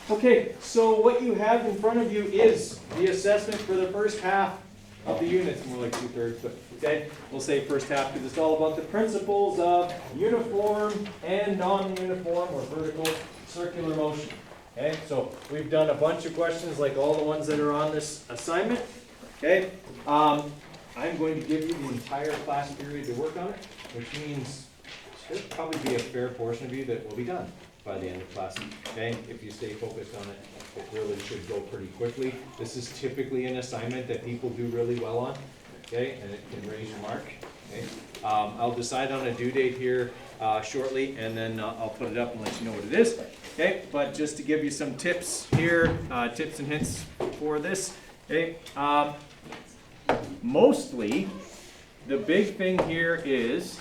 Okay, so what you have in front of you is the assessment for the first half of the unit. It's more like 2/3, but okay, we'll say first half because it's all about the principles of uniform and non-uniform or vertical circular motion. Okay, so we've done a bunch of questions like all the ones that are on this assignment. Okay, I'm going to give you the entire class period to work on it, which means there'll probably be a fair portion of you that will be done by the end of class. Okay, if you stay focused on it, it really should go pretty quickly. This is typically an assignment that people do really well on, okay, and it can raise your mark. Okay, I'll decide on a due date here shortly, and then I'll put it up and let you know what it is. Okay, but just to give you some tips here, tips and hints for this. Okay, mostly the big thing here is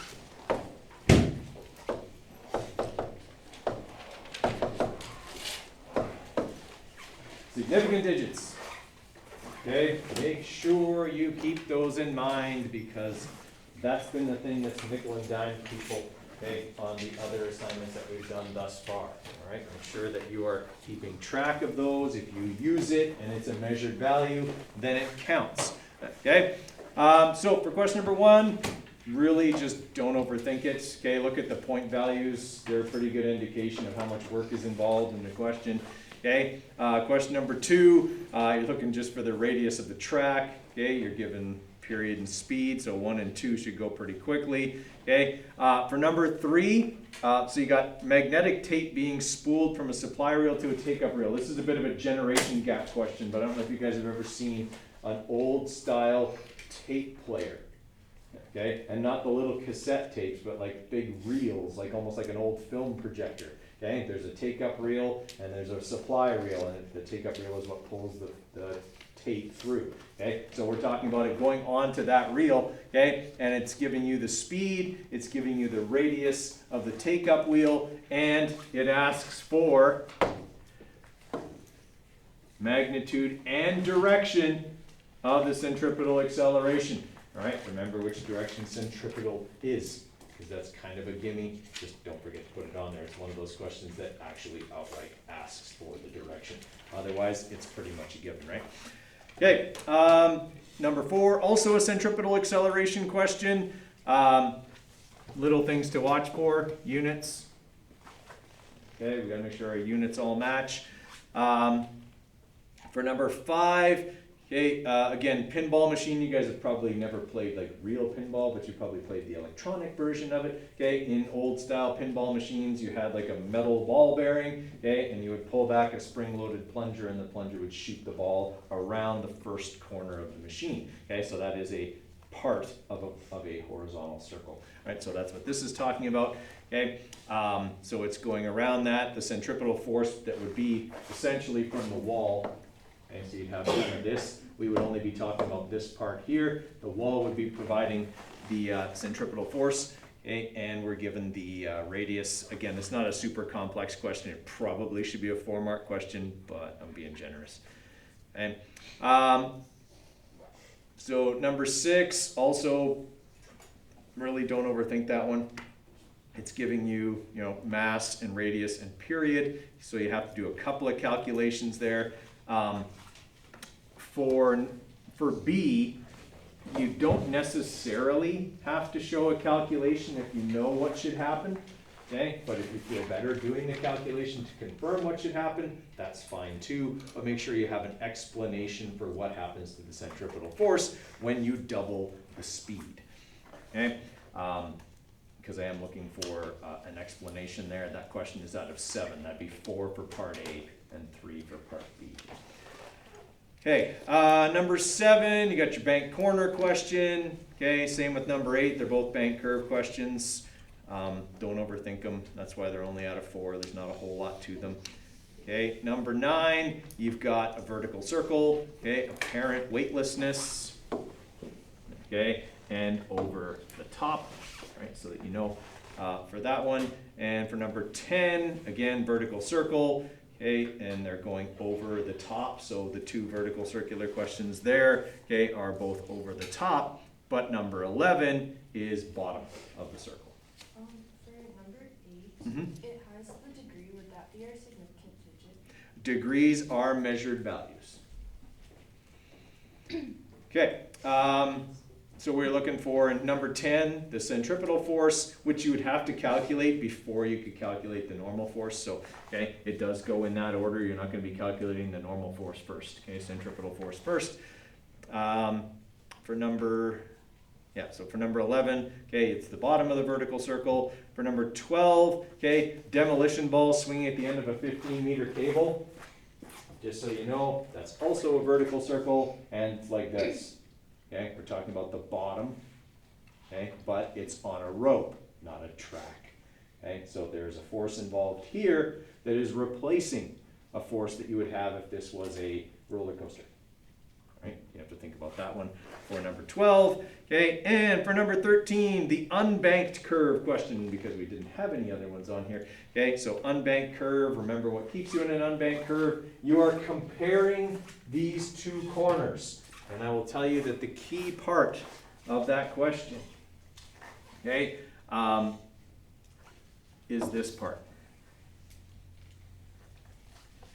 significant digits. Okay, make sure you keep those in mind because that's been the thing that's nickel and dime people, okay, on the other assignments that we've done thus far. All right, make sure that you are keeping track of those. If you use it and it's a measured value, then it counts. Okay, so for question number 1, really just don't overthink it. Okay, look at the point values. They're a pretty good indication of how much work is involved in the question. Okay, question number 2, you're looking just for the radius of the track. Okay, you're given period and speed, so 1 and 2 should go pretty quickly. Okay, for number 3, so you got magnetic tape being spooled from a supply reel to a take-up reel. This is a bit of a generation gap question, but I don't know if you guys have ever seen an old style tape player. Okay, and not the little cassette tapes, but like big reels, like almost like an old film projector. Okay, there's a take-up reel and there's a supply reel, and the take-up reel is what pulls the tape through. Okay, so we're talking about it going onto that reel. Okay, and it's giving you the speed, it's giving you the radius of the take-up wheel, and it asks for magnitude and direction of the centripetal acceleration. All right, remember which direction centripetal is, because that's kind of a gimme. Just don't forget to put it on there. It's one of those questions that actually outright asks for the direction. Otherwise, it's pretty much a given, right? Okay, number 4, also a centripetal acceleration question. Little things to watch for, units. Okay, we gotta make sure our units all match. For number 5, okay, again, pinball machine. You guys have probably never played like real pinball, but you probably played the electronic version of it. Okay, in old style pinball machines, you had like a metal ball bearing, okay, and you would pull back a spring-loaded plunger, and the plunger would shoot the ball around the first corner of the machine. Okay, so that is a part of a horizontal circle. All right, so that's what this is talking about. Okay, so it's going around that. The centripetal force that would be essentially from the wall. Okay, so you'd have this. We would only be talking about this part here. The wall would be providing the centripetal force, okay, and we're given the radius. Again, it's not a super complex question. It probably should be a 4-mark question, but I'm being generous. Okay. So number 6, also really don't overthink that one. It's giving you, mass and radius and period. So you have to do a couple of calculations there. For B, you don't necessarily have to show a calculation if you know what should happen, okay? But if you feel better doing the calculation to confirm what should happen, that's fine too. But make sure you have an explanation for what happens to the centripetal force when you double the speed, okay? Because I am looking for an explanation there. That question is out of 7. That'd be 4 for part A and 3 for part B. Okay, number 7, you got your bank corner question. Okay, same with number 8. They're both bank curve questions. Don't overthink them. That's why they're only out of 4. There's not a whole lot to them. Okay, number 9, you've got a vertical circle. Okay, apparent weightlessness. Okay, and over the top. Right, so that you know for that one. And for number 10, again, vertical circle. Okay, and they're going over the top, so the 2 vertical circular questions there, okay, are both over the top, but number 11 is bottom of the circle. For number 8, Mm-hmm. it has the degree. Would that be our significant digit? degrees are measured values. Okay, so we're looking for number 10, the centripetal force, which you would have to calculate before you could calculate the normal force. So, okay, it does go in that order. You're not going to be calculating the normal force first. Okay, centripetal force first. For number 11, okay, it's the bottom of the vertical circle. For number 12, okay, demolition ball swinging at the end of a 15-meter cable. Just so you know, that's also a vertical circle, and it's like this. Okay, we're talking about the bottom, okay, but it's on a rope, not a track. Okay, so there's a force involved here that is replacing a force that you would have if this was a roller coaster. Right? You have to think about that one for number 12. Okay, and for number 13, the unbanked curve question, because we didn't have any other ones on here. Okay, so unbanked curve, remember what keeps you in an unbanked curve? You are comparing these two corners. And I will tell you that the key part of that question, okay, is this part.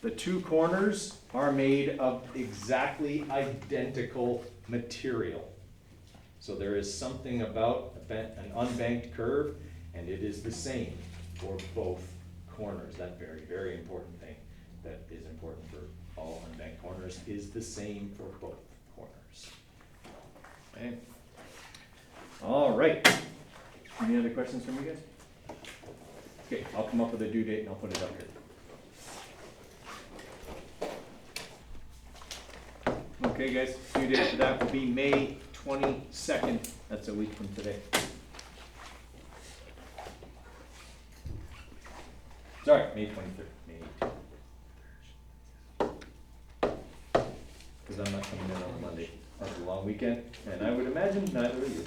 The two corners are made of exactly identical material. So there is something about an unbanked curve, and it is the same for both corners. That very, very important thing that is important for all unbanked corners is the same for both corners. Okay. All right. Any other questions from you guys? Okay, I'll come up with a due date and I'll put it up here. Okay, guys, due date for that will be May 22nd. That's a week from today. Sorry, May 23rd. May 'cause I'm not coming in on Monday. That's a long weekend, and I would imagine neither of you.